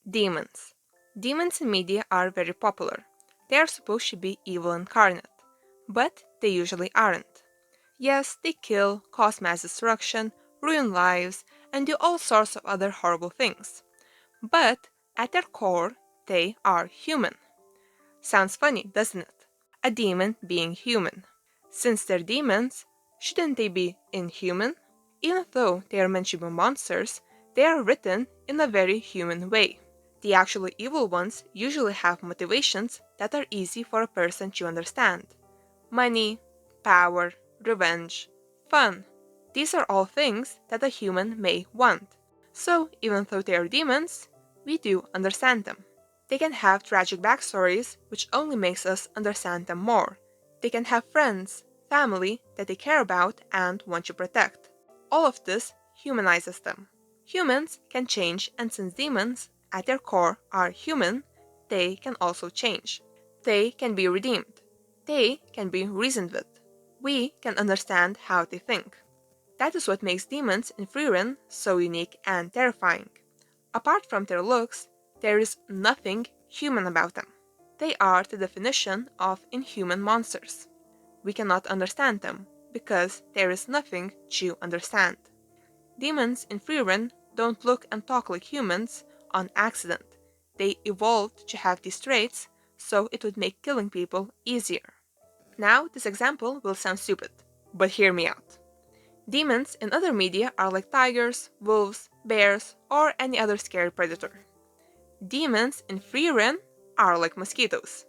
Demons. Demons in media are very popular. They are supposed to be evil incarnate, but they usually aren't. Yes, they kill, cause mass destruction, ruin lives, and do all sorts of other horrible things. But at their core, they are human. Sounds funny, doesn't it? A demon being human. Since they're demons, shouldn't they be inhuman? Even though they are meant to be monsters, they are written in a very human way. The actually evil ones usually have motivations that are easy for a person to understand. Money, power, revenge, fun. These are all things that a human may want. So, even though they are demons, we do understand them. They can have tragic backstories, which only makes us understand them more. They can have friends, family that they care about and want to protect. All of this humanizes them. Humans can change, and since demons, at their core, are human, they can also change. They can be redeemed. They can be reasoned with. We can understand how they think. That is what makes demons in Frieren so unique and terrifying. Apart from their looks, there is nothing human about them. They are the definition of inhuman monsters. We cannot understand them, because there is nothing to understand. Demons in Frieren don't look and talk like humans on accident. They evolved to have these traits, so it would make killing people easier. Now, this example will sound stupid, but hear me out. Demons in other media are like tigers, wolves, bears, or any other scary predator. Demons in Frieren are like mosquitoes.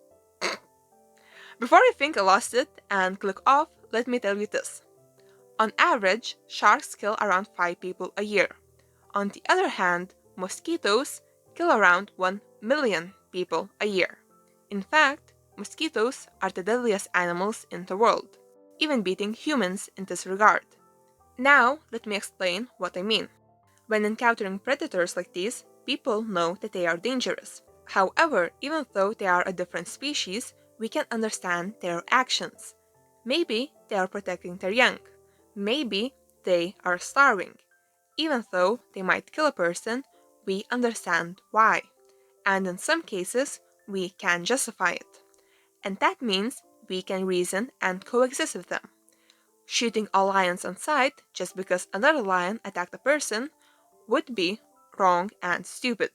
Before you think I lost it and click off, let me tell you this. On average, sharks kill around 5 people a year. On the other hand, mosquitoes kill around 1 million people a year. In fact, mosquitoes are the deadliest animals in the world, even beating humans in this regard. Now, let me explain what I mean. When encountering predators like these, people know that they are dangerous. However, even though they are a different species, we can understand their actions. Maybe they are protecting their young. Maybe they are starving. Even though they might kill a person, we understand why. And in some cases, we can justify it. And that means we can reason and coexist with them. Shooting all lions on sight just because another lion attacked a person would be wrong and stupid.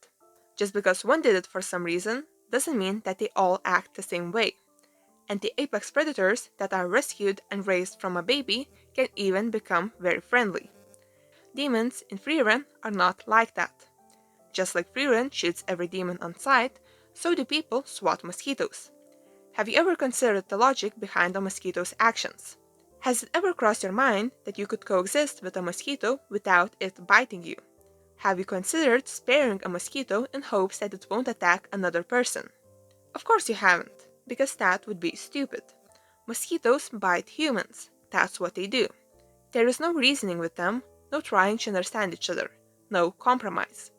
Just because one did it for some reason doesn't mean that they all act the same way. And the apex predators that are rescued and raised from a baby can even become very friendly. Demons in Frieren are not like that. Just like Frieren shoots every demon on sight, so do people swat mosquitoes. Have you ever considered the logic behind a mosquito's actions? Has it ever crossed your mind that you could coexist with a mosquito without it biting you? Have you considered sparing a mosquito in hopes that it won't attack another person? Of course you haven't, because that would be stupid. Mosquitoes bite humans, that's what they do. There is no reasoning with them, no trying to understand each other, no compromise.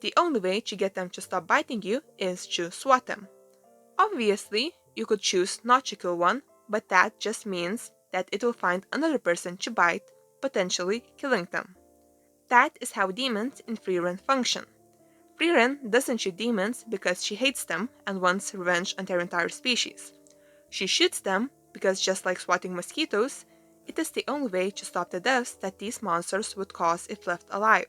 The only way to get them to stop biting you is to swat them. Obviously, you could choose not to kill one, but that just means that it will find another person to bite, potentially killing them. That is how demons in Frieren function. Frieren doesn't shoot demons because she hates them and wants revenge on their entire species. She shoots them because, just like swatting mosquitoes, it is the only way to stop the deaths that these monsters would cause if left alive.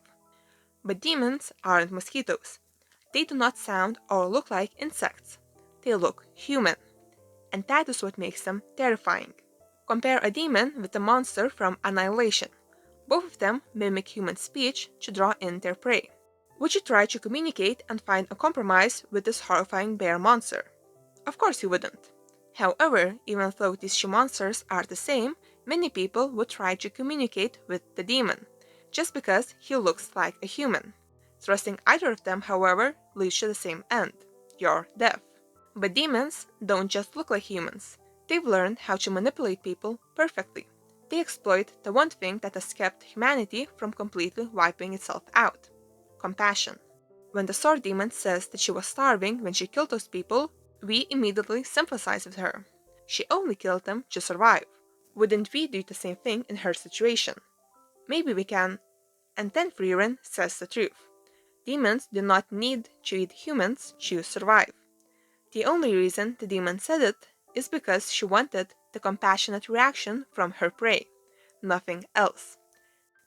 But demons aren't mosquitoes. They do not sound or look like insects. They look human. And that is what makes them terrifying. Compare a demon with a monster from Annihilation. Both of them mimic human speech to draw in their prey. Would you try to communicate and find a compromise with this horrifying bear monster? Of course you wouldn't. However, even though these two monsters are the same, many people would try to communicate with the demon, just because he looks like a human. Trusting either of them, however, leads to the same end: your death. But demons don't just look like humans. They've learned how to manipulate people perfectly. They exploit the one thing that has kept humanity from completely wiping itself out: compassion. When the sword demon says that she was starving when she killed those people, we immediately sympathize with her. She only killed them to survive. Wouldn't we do the same thing in her situation? Maybe we can. And then Frieren says the truth. Demons do not need to eat humans to survive. The only reason the demon said it is because she wanted the compassionate reaction from her prey, nothing else.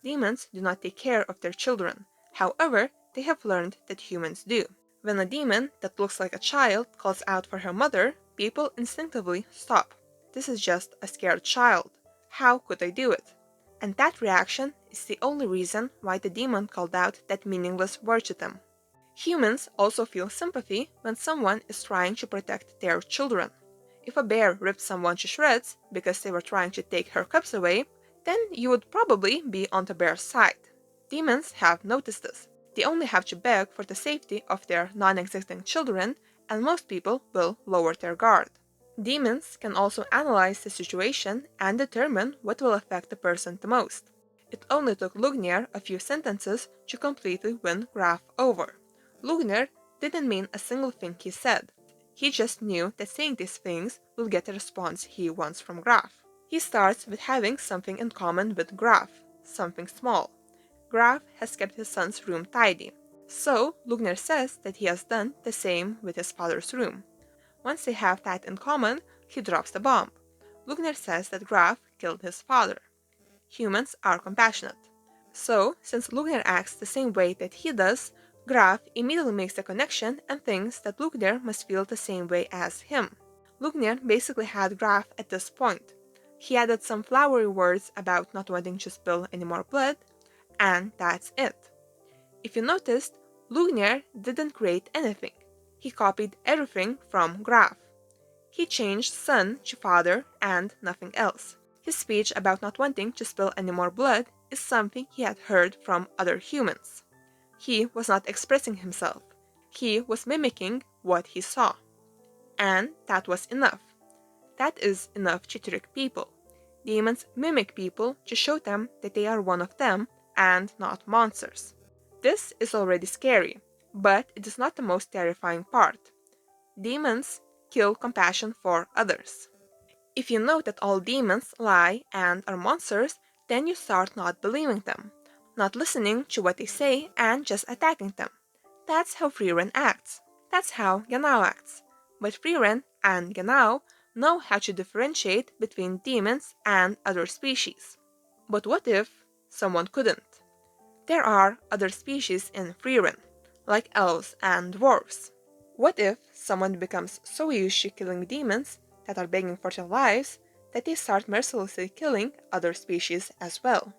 Demons do not take care of their children, however, they have learned that humans do. When a demon that looks like a child calls out for her mother, people instinctively stop. This is just a scared child. How could I do it? And that reaction is the only reason why the demon called out that meaningless word to them. Humans also feel sympathy when someone is trying to protect their children. If a bear ripped someone to shreds because they were trying to take her cubs away, then you would probably be on the bear's side. Demons have noticed this. They only have to beg for the safety of their non-existing children, and most people will lower their guard. Demons can also analyze the situation and determine what will affect the person the most. It only took Lugner a few sentences to completely win Graf over. Lugner didn't mean a single thing he said. He just knew that saying these things will get the response he wants from Graf. He starts with having something in common with Graf, something small. Graf has kept his son's room tidy, so Lugner says that he has done the same with his father's room. Once they have that in common, he drops the bomb. Lugner says that Graf killed his father. Humans are compassionate. So, since Lugner acts the same way that he does, Graf immediately makes the connection and thinks that Lugner must feel the same way as him. Lugner basically had Graf at this point. He added some flowery words about not wanting to spill any more blood, and that's it. If you noticed, Lugner didn't create anything. He copied everything from Graf. He changed son to father and nothing else. His speech about not wanting to spill any more blood is something he had heard from other humans. He was not expressing himself. He was mimicking what he saw. And that was enough. That is enough to trick people. Demons mimic people to show them that they are one of them and not monsters. This is already scary, but it is not the most terrifying part. Demons kill compassion for others. If you know that all demons lie and are monsters, then you start not believing them, not listening to what they say and just attacking them. That's how Frieren acts. That's how Genau acts. But Frieren and Genau know how to differentiate between demons and other species. But what if someone couldn't? There are other species in Frieren, like elves and dwarves. What if someone becomes so used to killing demons that are begging for their lives that they start mercilessly killing other species as well?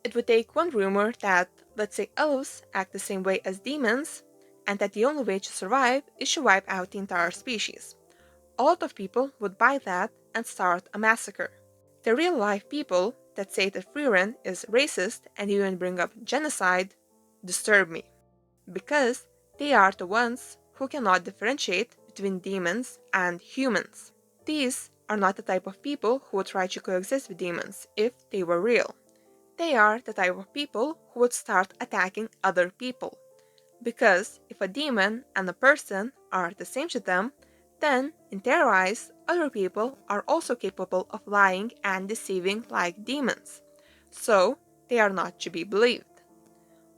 It would take one rumor that, let's say, elves act the same way as demons, and that the only way to survive is to wipe out the entire species. A lot of people would buy that and start a massacre. The real-life people that say that Frieren is racist and even bring up genocide disturb me, because they are the ones who cannot differentiate between demons and humans. These are not the type of people who would try to coexist with demons if they were real. They are the type of people who would start attacking other people. Because if a demon and a person are the same to them, then, in their eyes, other people are also capable of lying and deceiving like demons. So, they are not to be believed.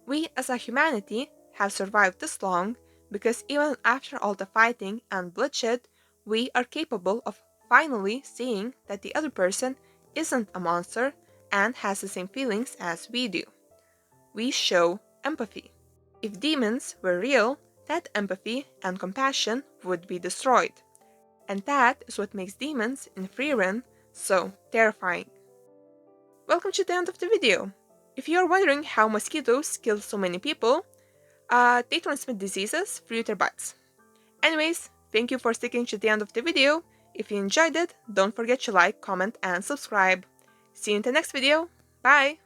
We as a humanity have survived this long because even after all the fighting and bloodshed, we are capable of finally seeing that the other person isn't a monster and has the same feelings as we do. We show empathy. If demons were real, that empathy and compassion would be destroyed. And that is what makes demons in Frieren so terrifying. Welcome to the end of the video. If you are wondering how mosquitoes kill so many people, they transmit diseases through their bites. Anyways, thank you for sticking to the end of the video. If you enjoyed it, don't forget to like, comment, and subscribe. See you in the next video. Bye!